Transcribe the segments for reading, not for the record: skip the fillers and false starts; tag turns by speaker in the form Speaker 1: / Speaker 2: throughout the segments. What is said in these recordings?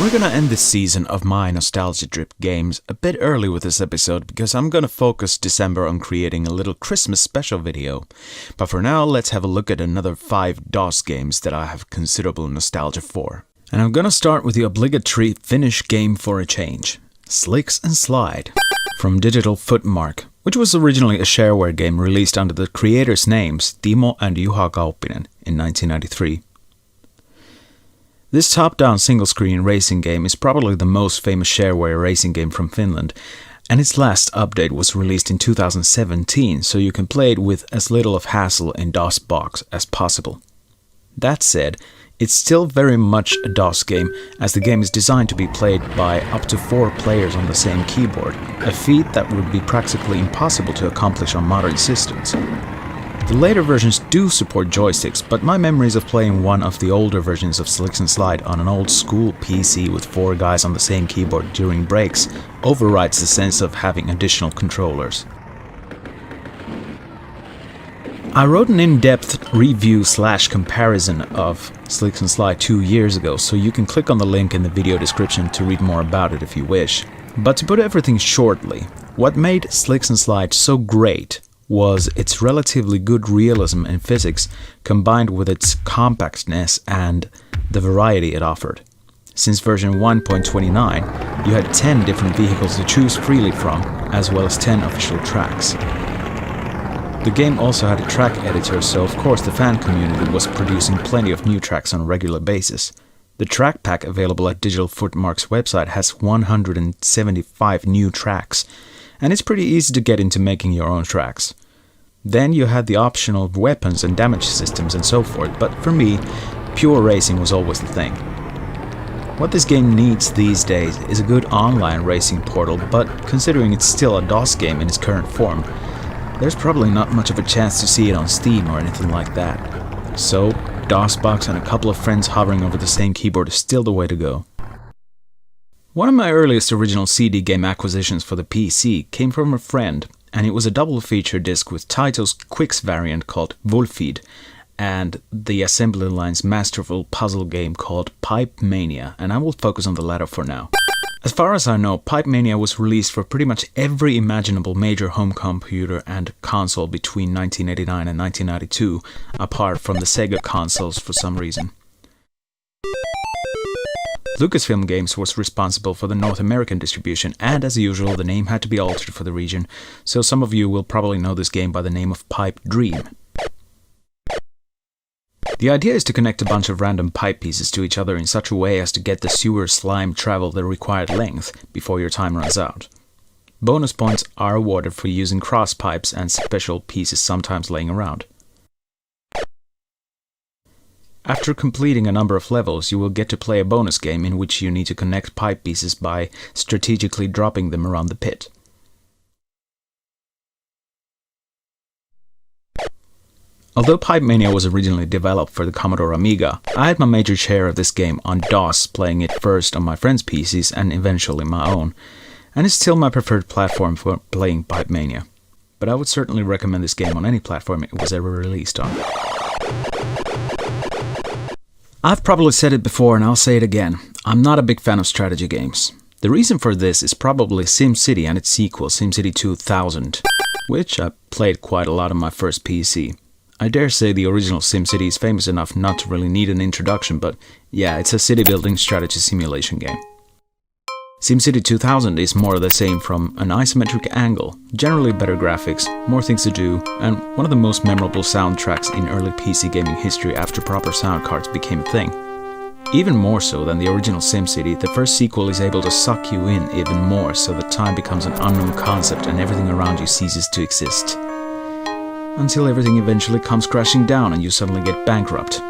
Speaker 1: We're gonna end this season of my Nostalgia Drip games a bit early with this episode because I'm gonna focus December on creating a little Christmas special video. But for now, let's have a look at another 5 DOS games that I have considerable nostalgia for. And I'm gonna start with the obligatory Finnish game for a change, Slicks and Slide, from Digital Footmark, which was originally a shareware game released under the creators' names Timo and Juha Kauppinen in 1993. This top-down single-screen racing game is probably the most famous shareware racing game from Finland, and its last update was released in 2017, so you can play it with as little of hassle in DOSbox as possible. That said, it's still very much a DOS game, as the game is designed to be played by up to 4 players on the same keyboard, a feat that would be practically impossible to accomplish on modern systems. The later versions do support joysticks, but my memories of playing one of the older versions of Slicks and Slide on an old school PC with 4 guys on the same keyboard during breaks overrides the sense of having additional controllers. I wrote an in-depth review/comparison of Slicks and Slide 2 years ago, so you can click on the link in the video description to read more about it if you wish. But to put everything shortly, what made Slicks and Slide so great was its relatively good realism in physics combined with its compactness and the variety it offered. Since version 1.29, you had 10 different vehicles to choose freely from, as well as 10 official tracks. The game also had a track editor, so of course the fan community was producing plenty of new tracks on a regular basis. The track pack available at Digital Footmark's website has 175 new tracks, and it's pretty easy to get into making your own tracks. Then you had the optional weapons and damage systems and so forth, but for me, pure racing was always the thing. What this game needs these days is a good online racing portal, but considering it's still a DOS game in its current form, there's probably not much of a chance to see it on Steam or anything like that. So, DOSbox and a couple of friends hovering over the same keyboard is still the way to go. One of my earliest original CD game acquisitions for the PC came from a friend, and it was a double feature disc with Taito's Quicks variant called Wolfeed and the assembly line's masterful puzzle game called Pipe Mania, and I will focus on the latter for now. As far as I know, Pipe Mania was released for pretty much every imaginable major home computer and console between 1989 and 1992, apart from the Sega consoles for some reason. Lucasfilm Games was responsible for the North American distribution, and as usual the name had to be altered for the region, so some of you will probably know this game by the name of Pipe Dream. The idea is to connect a bunch of random pipe pieces to each other in such a way as to get the sewer slime travel the required length before your time runs out. Bonus points are awarded for using cross pipes and special pieces sometimes laying around. After completing a number of levels, you will get to play a bonus game in which you need to connect pipe pieces by strategically dropping them around the pit. Although Pipe Mania was originally developed for the Commodore Amiga, I had my major share of this game on DOS, playing it first on my friends' PCs and eventually my own, and it's still my preferred platform for playing Pipe Mania. But I would certainly recommend this game on any platform it was ever released on. I've probably said it before and I'll say it again, I'm not a big fan of strategy games. The reason for this is probably SimCity and its sequel, SimCity 2000, which I played quite a lot on my first PC. I dare say the original SimCity is famous enough not to really need an introduction, but yeah, it's a city-building strategy simulation game. SimCity 2000 is more of the same from an isometric angle, generally better graphics, more things to do, and one of the most memorable soundtracks in early PC gaming history after proper sound cards became a thing. Even more so than the original SimCity, the first sequel is able to suck you in even more so that time becomes an unknown concept and everything around you ceases to exist. Until everything eventually comes crashing down and you suddenly get bankrupt.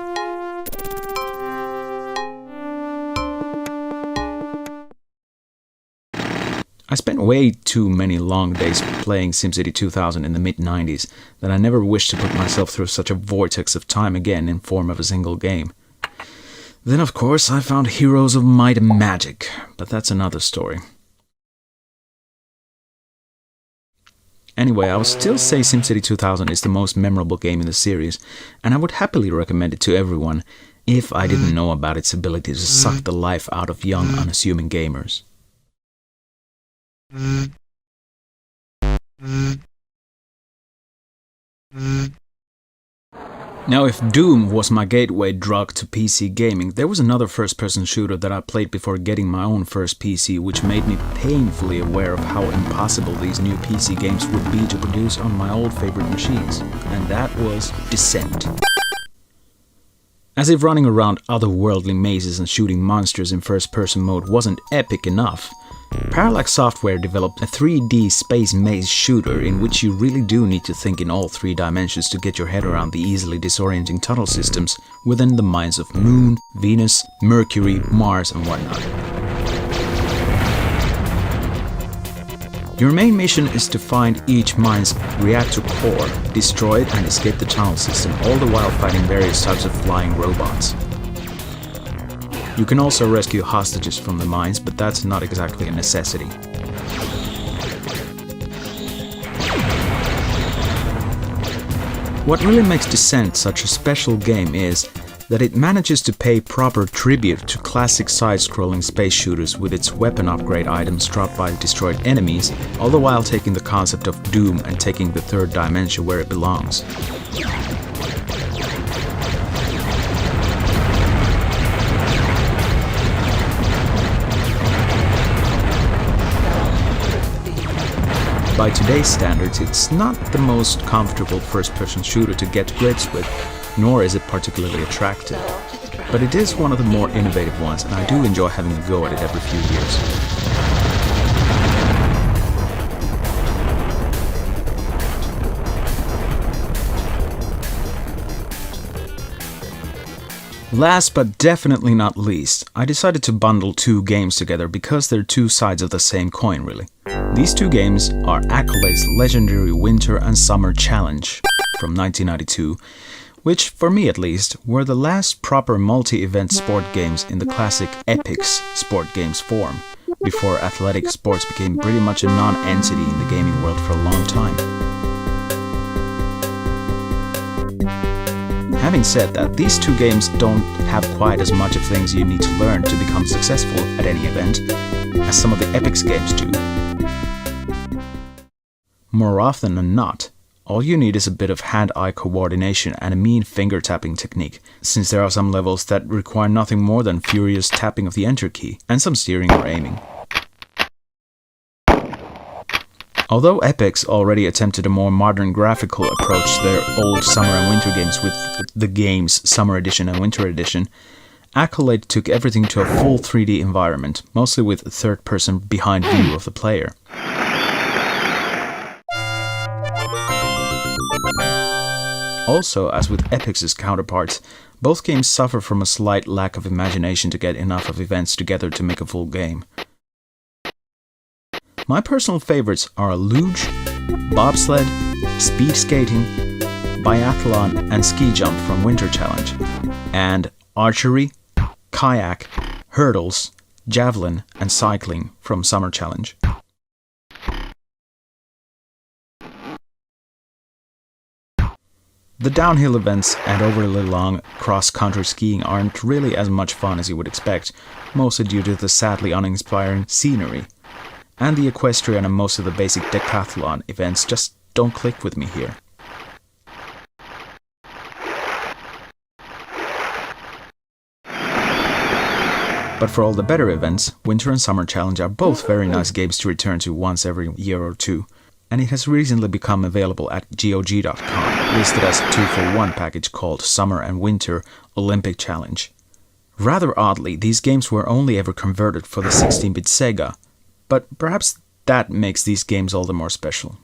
Speaker 1: I spent way too many long days playing SimCity 2000 in the mid-90s that I never wished to put myself through such a vortex of time again in form of a single game. Then of course I found Heroes of Might and Magic, but that's another story. Anyway, I would still say SimCity 2000 is the most memorable game in the series, and I would happily recommend it to everyone, if I didn't know about its ability to suck the life out of young, unassuming gamers. Now, if Doom was my gateway drug to PC gaming, there was another first-person shooter that I played before getting my own first PC, which made me painfully aware of how impossible these new PC games would be to produce on my old favorite machines, and that was Descent. As if running around otherworldly mazes and shooting monsters in first-person mode wasn't epic enough, Parallax Software developed a 3D space maze shooter in which you really do need to think in all 3 dimensions to get your head around the easily disorienting tunnel systems within the minds of Moon, Venus, Mercury, Mars and whatnot. Your main mission is to find each mine's reactor core, destroy it and escape the tunnel system, all the while fighting various types of flying robots. You can also rescue hostages from the mines, but that's not exactly a necessity. What really makes Descent such a special game is that it manages to pay proper tribute to classic side-scrolling space shooters with its weapon upgrade items dropped by destroyed enemies, all the while taking the concept of Doom and taking the 3rd dimension where it belongs. By today's standards, it's not the most comfortable first-person shooter to get to grips with, nor is it particularly attractive. But it is one of the more innovative ones, and I do enjoy having a go at it every few years. Last but definitely not least, I decided to bundle 2 games together because they're 2 sides of the same coin, really. These 2 games are Accolade's legendary Winter and Summer Challenge from 1992, which, for me at least, were the last proper multi-event sport games in the classic Epic's sport games form, before athletic sports became pretty much a non-entity in the gaming world for a long time. Having said that, these 2 games don't have quite as much of things you need to learn to become successful at any event as some of the Epic's games do. More often than not, all you need is a bit of hand-eye coordination and a mean finger-tapping technique, since there are some levels that require nothing more than furious tapping of the Enter key and some steering or aiming. Although Epic's already attempted a more modern graphical approach to their old summer and winter games with the game's Summer Edition and Winter Edition, Accolade took everything to a full 3D environment, mostly with a third-person behind view of the player. Also, as with Epic's counterparts, both games suffer from a slight lack of imagination to get enough of events together to make a full game. My personal favorites are luge, bobsled, speed skating, biathlon and ski jump from Winter Challenge, and archery, kayak, hurdles, javelin and cycling from Summer Challenge. The downhill events and overly long cross-country skiing aren't really as much fun as you would expect, mostly due to the sadly uninspiring scenery. And the equestrian and most of the basic decathlon events just don't click with me here. But for all the better events, Winter and Summer Challenge are both very nice games to return to once every year or 2, and it has recently become available at GOG.com, listed as a 2-for-1 package called Summer and Winter Olympic Challenge. Rather oddly, these games were only ever converted for the 16-bit Sega, but perhaps that makes these games all the more special.